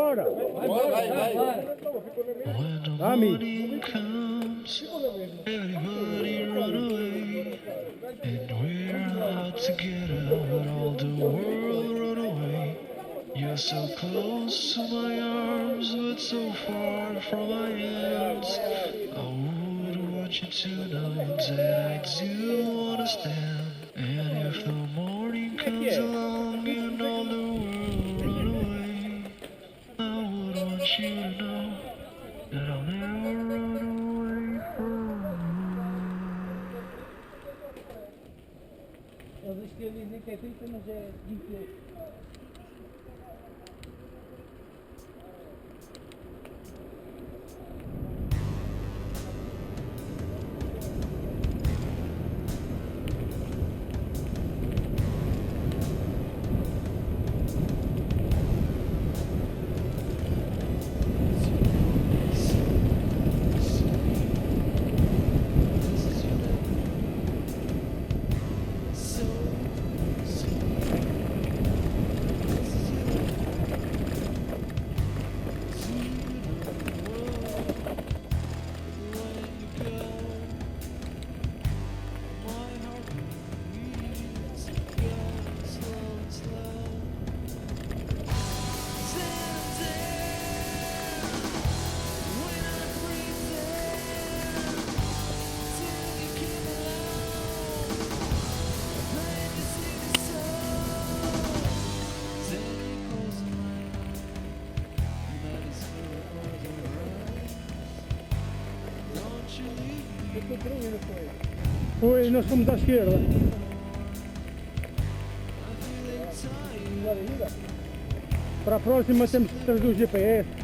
embora. When the Vai, amigo. morning comes, everybody run away. And we're out together, but all the world run away. You're so close to my arms, but so far from my hands. I would want you to know that I do understand. And if the morning comes along and all the world run away, I would want you to know that I'll never run away from Eles dizem que é 30, mas é 28. Pois, nós fomos à esquerda. Para a próxima temos que trazer o GPS.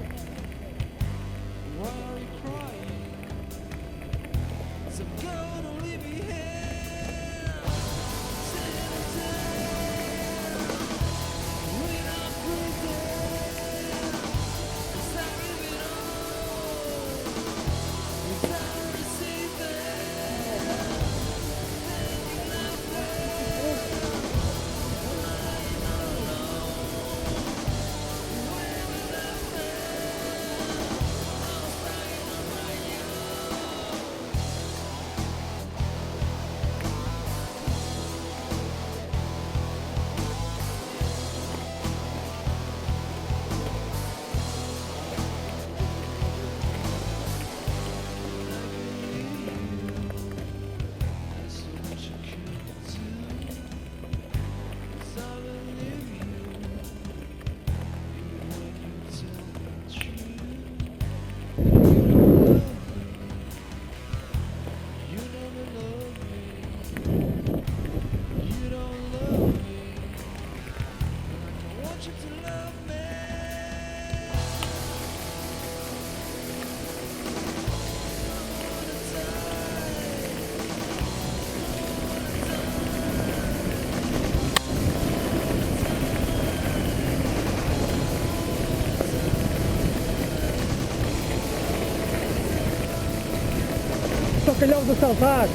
Só calhamos a saltar.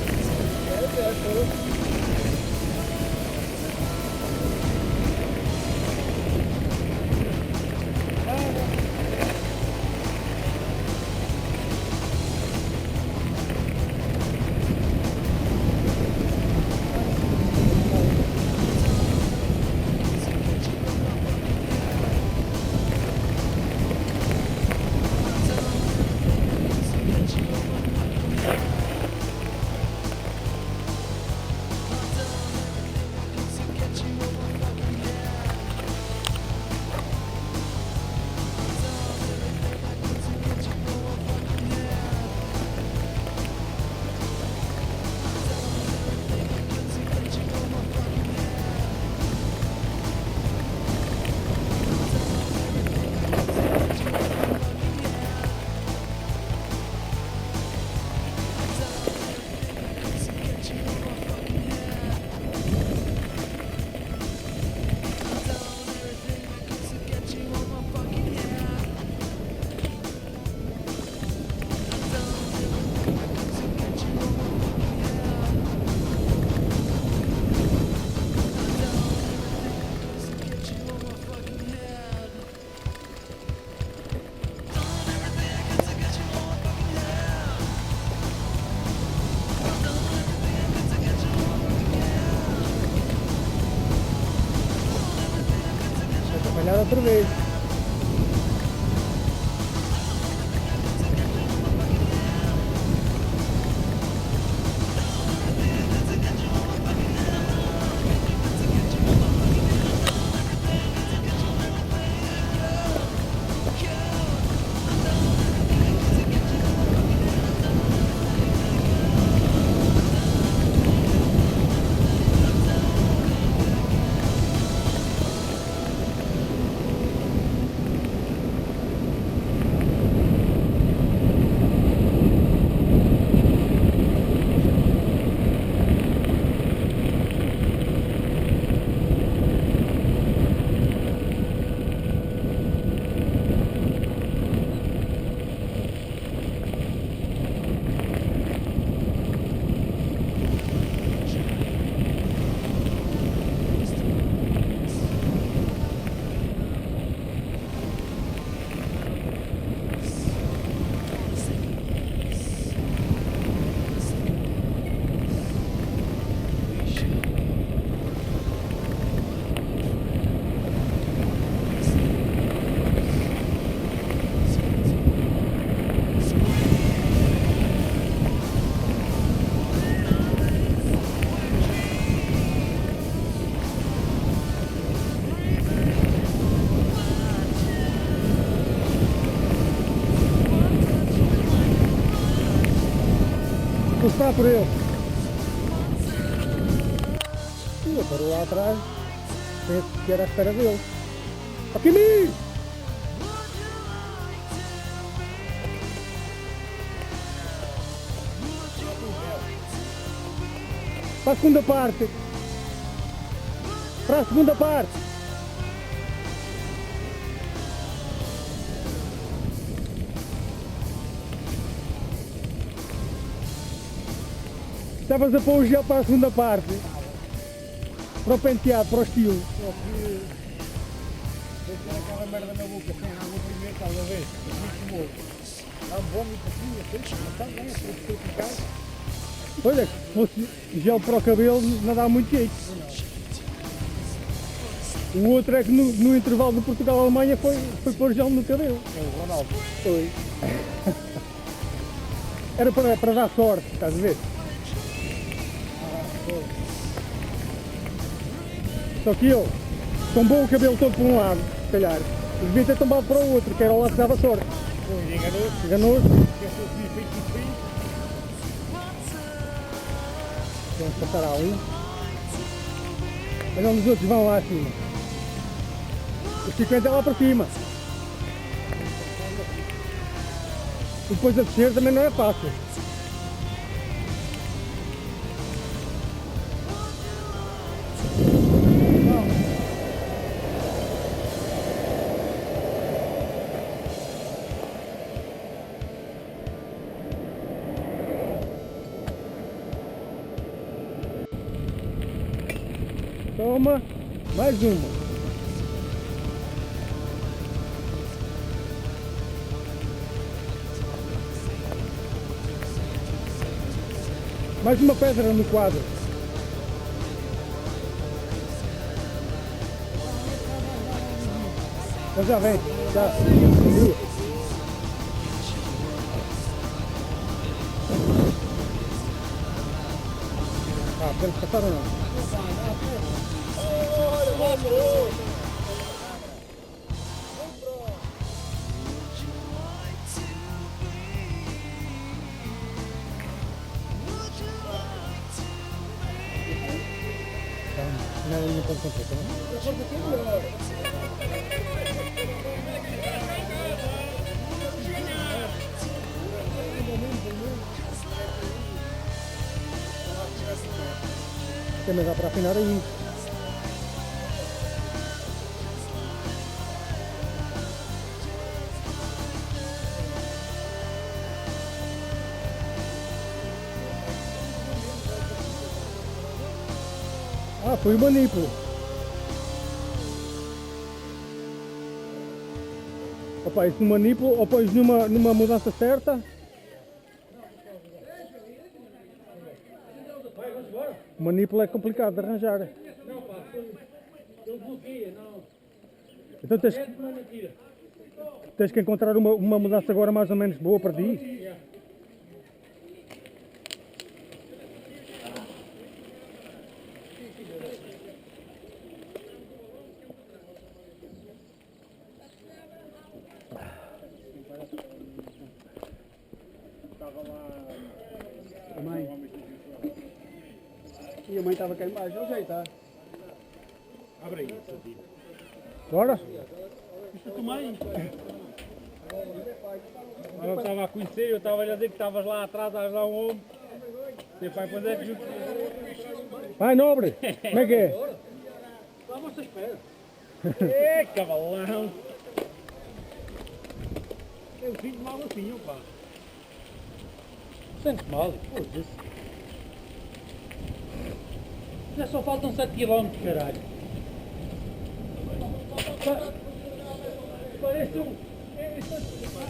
outra vez. Vou esperar por ele. Ele parou lá atrás. Penso que era a espera dele. Aqui a mim! Para a segunda parte. Para a segunda parte. Estavas a pôr o gel para a segunda parte. Para o penteado, para o estilo. Deixa aquela merda na boca, sem água primeiro, estás a ver? Muito bom. Dá um vômito assim, assim, está bem, é eficaz. Olha, se fosse gel para o cabelo, não dá muito jeito. O outro é que no intervalo de Portugal-Alemanha foi pôr gel no cabelo. É o Ronaldo. Foi. Era para dar sorte, estás a ver? Só que eu tombou o cabelo todo para um lado, se calhar. Devia ter tombado para o outro, que era o lado que dava sorte. Pois, enganou-se. Enganou-se. Esqueceu de dizer feito isso aí. Vamos passar ali. Olha onde os outros vão lá acima. Os 50 é lá para cima. E depois a descer também não é fácil. Toma, mais uma. Mais uma pedra no quadro. Mas já vem, já. Ah, podemos passar ou não? Não pode completar. Também dá para afinar aí. Ah, foi o manipulo. Opa, isso no manipulo, ou pões numa mudança certa. O manipulo é complicado de arranjar. Não, pá, ele bloqueia, não. Então tens que encontrar uma mudança agora mais ou menos boa para ti. Estava lá a mãe. E a mãe estava cá embaixo. Eu sei, tá? Abre aí, Santinho. Bora? Isto tu mãe? Eu estava a conhecer, eu estava a dizer que estavas lá atrás, estavas lá um homem. Seu pai, quando é que... Vai, nobre! Como é que é? Lá você espera. Ê, cavalão! Eu sinto mal assim, opa. Sente mal? Foda-se. Já só faltam 7 km, caralho. Parece um...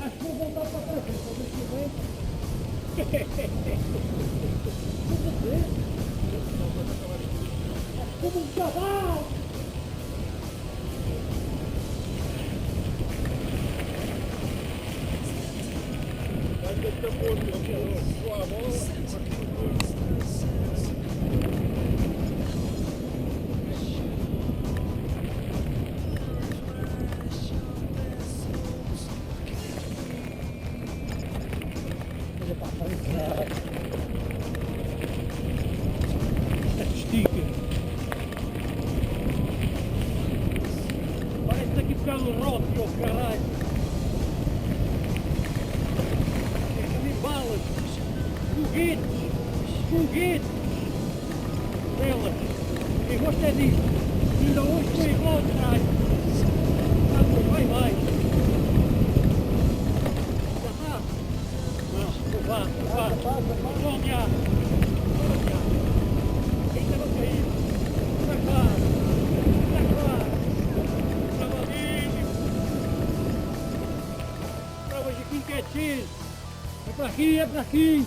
Acho que vou voltar para trás. Como um cavalo! Estica. Parece aqui ficar no rote, ó caralho. É balas, foguetes, velas. Eu gosto é disso. Ainda hoje foi igual de trás. Vai. Já está? Não, vá. Vamos já. Ainda não caiu. Vai lá. Cavalinho. Provas aqui quietinho. É para aqui.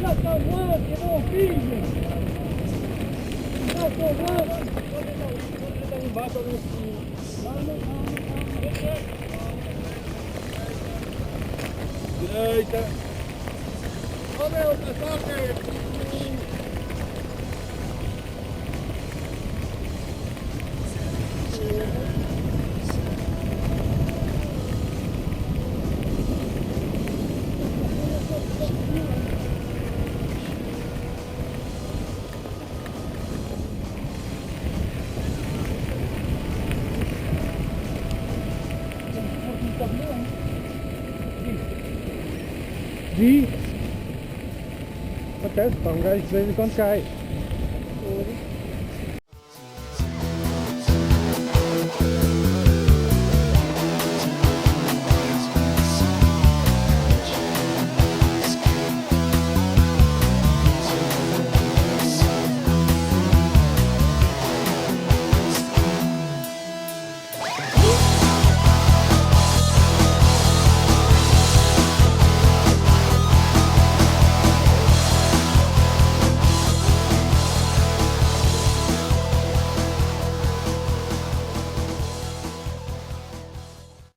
Já estou voando, eu não filho. Já estou voando. Está embaixo, direita. Ó meu, está aqui. Vi. Acontece, pá, um gajo de vez em quando cai.